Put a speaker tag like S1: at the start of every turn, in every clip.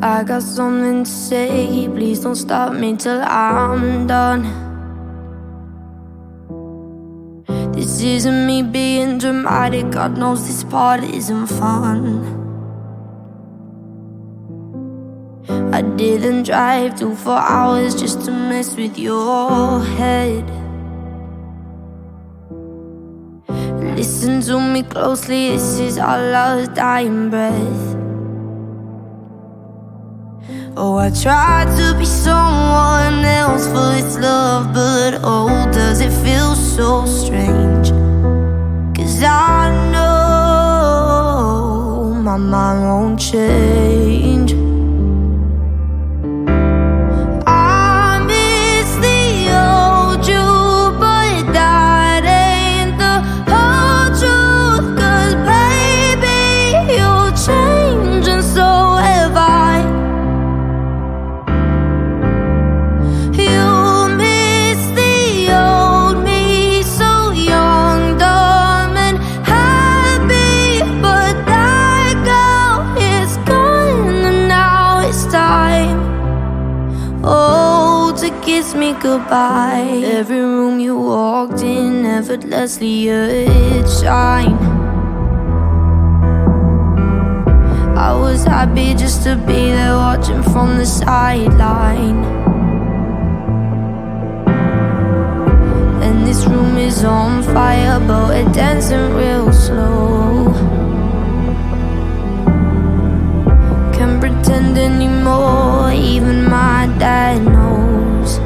S1: I got something to say, please don't stop me till I'm done. This isn't me being dramatic, God knows this part isn't fun. I didn't drive 2 for hours just to mess with your head. Listen to me closely, this is our last dying breath. Oh, I tried to be someone else for this love, but oh, does it feel so strange? 'Cause I know my mind won't change. Kiss me goodbye. Every room you walked in, effortlessly you'd shine. I was happy just to be there, watching from the sideline. And this room is on fire, but we're dancing real slow. Can't pretend anymore, even my dad knows.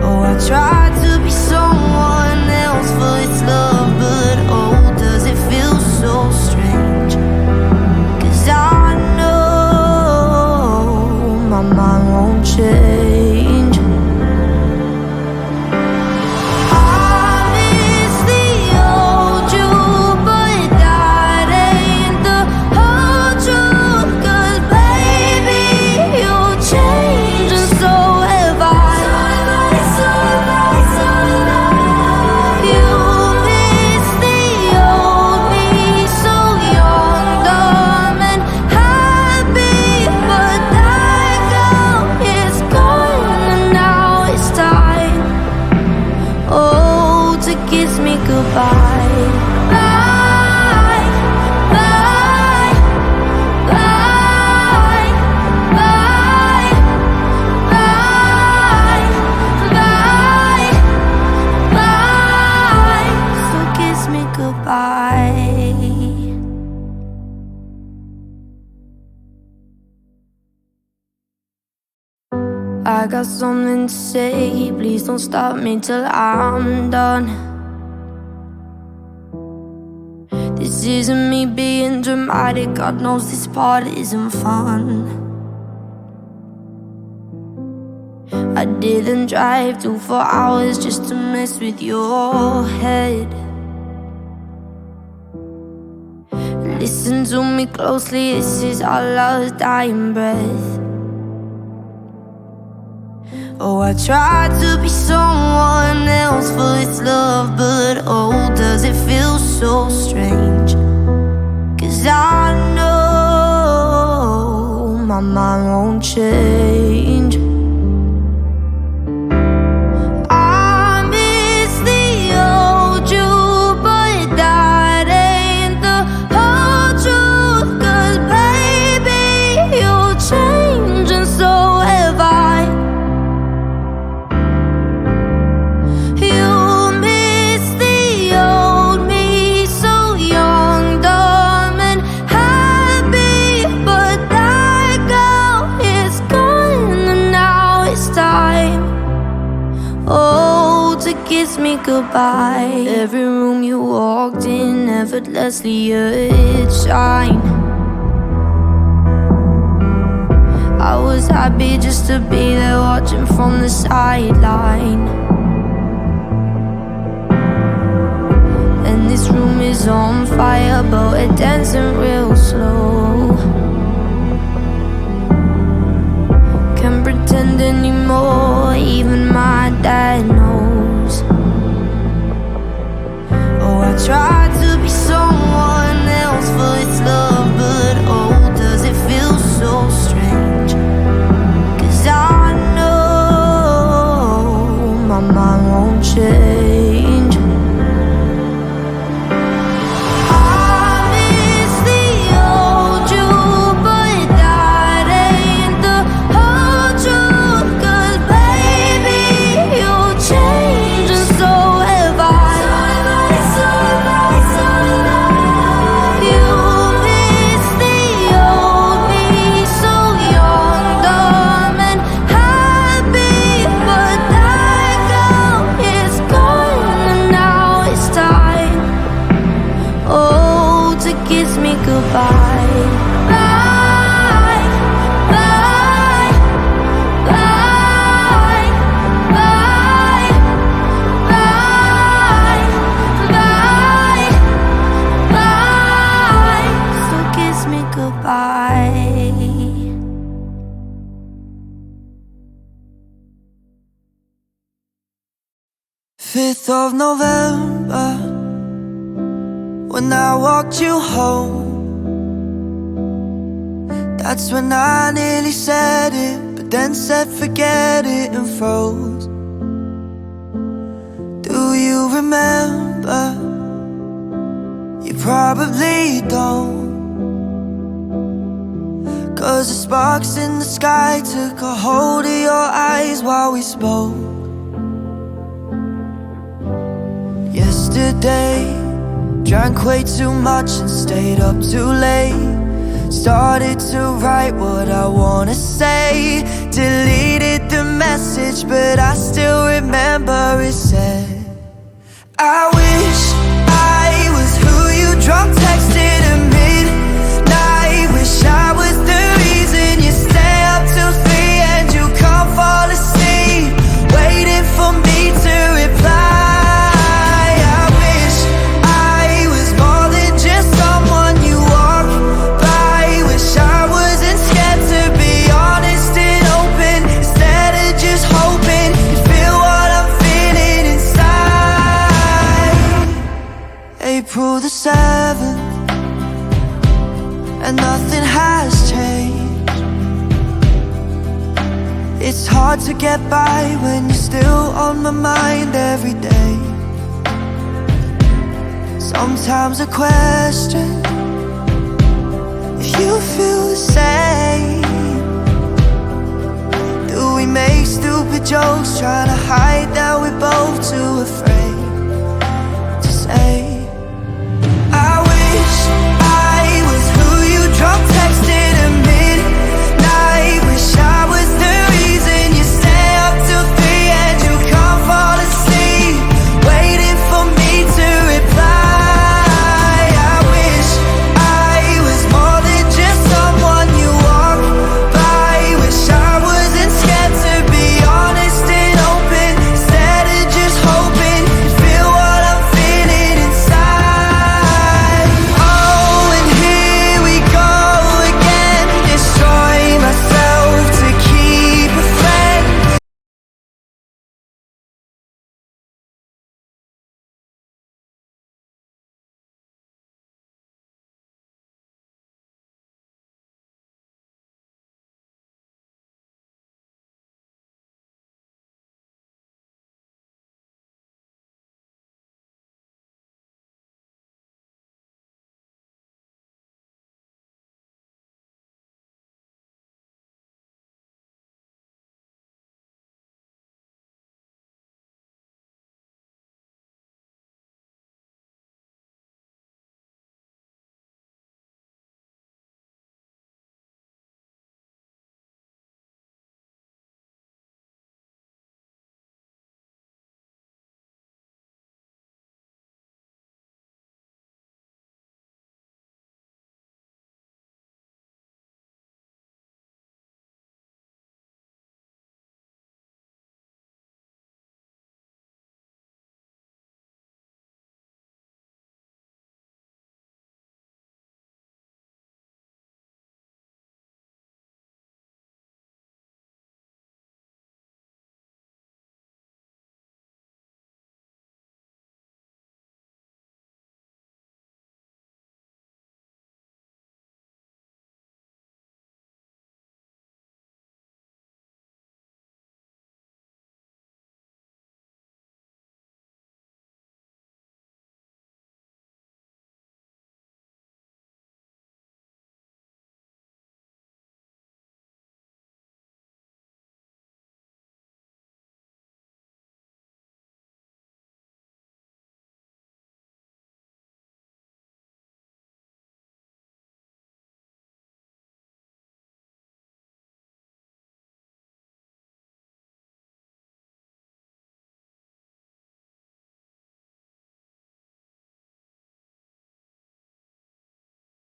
S1: Oh, I tried to be someone else for its love, but oh, does it feel so strange? 'Cause I know my mind won't change. I got something to say, please don't stop me till I'm done. This isn't me being dramatic, God knows this part isn't fun. I didn't drive 2 for hours just to mess with your head. Listen to me closely, this is our last dying breath. Oh, I tried to be someone else for this love, but oh, does it feel so strange? 'Cause I know my mind won't change. Kiss me goodbye. Every room you walked in, effortlessly you'd shine. I was happy just to be there, watching from the sideline. And this room is on fire, but we're dancing real slow. Can't pretend anymore, even my dad knows. Oh, I tried to be someone else for its love, but oh, does it feel high.
S2: 5th of November, when I walked you home, that's when I nearly said it, but then said forget it and froze. Do you remember? You probably don't, 'cause the sparks in the sky took a hold of your eyes while we spoke. Yesterday, drank way too much and stayed up too late. Started to write what I wanna say, deleted the message, but I still remember it said, I wish I was who you drunk texted at midnight. Wish I was the reason you stay up till 3 and you can't fall asleep, waiting for me to reply. I wish I was more than just someone you walk by. Wish I wasn't scared to be honest and open, instead of just hoping you'd feel what I'm feeling inside. April the 7th, and nothing has changed. It's hard to get by when you're still on my mind every day. Sometimes I question if you feel the same. Do we make stupid jokes trying to hide that we're both too afraid?